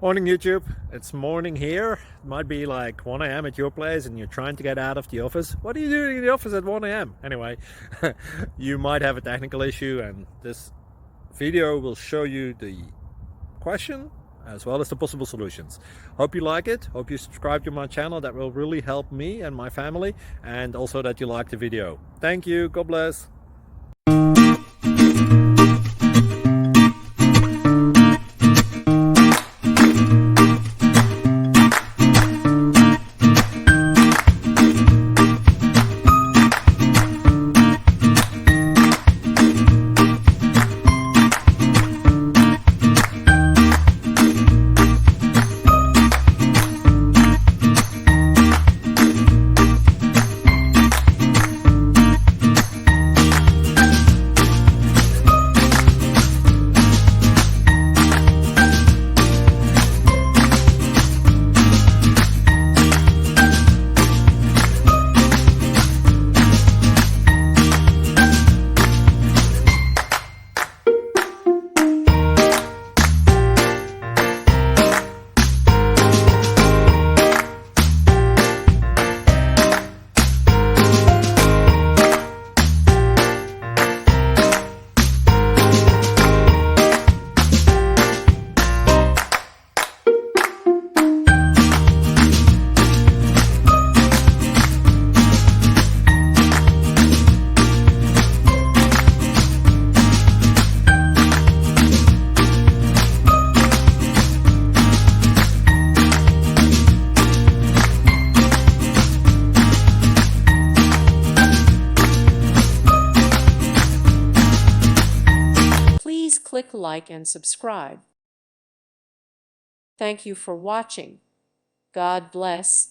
Morning YouTube, it's morning here. It might be like 1 a.m. at your place and you're trying to get out of the office. What are you doing in the office at 1 a.m.? Anyway, you might have a technical issue and this video will show you the question as well as the possible solutions. Hope you like it, hope you subscribe to my channel. That will really help me and my family, and also that you like the video. Thank you, God bless. Please click like and subscribe. Thank you for watching. God bless.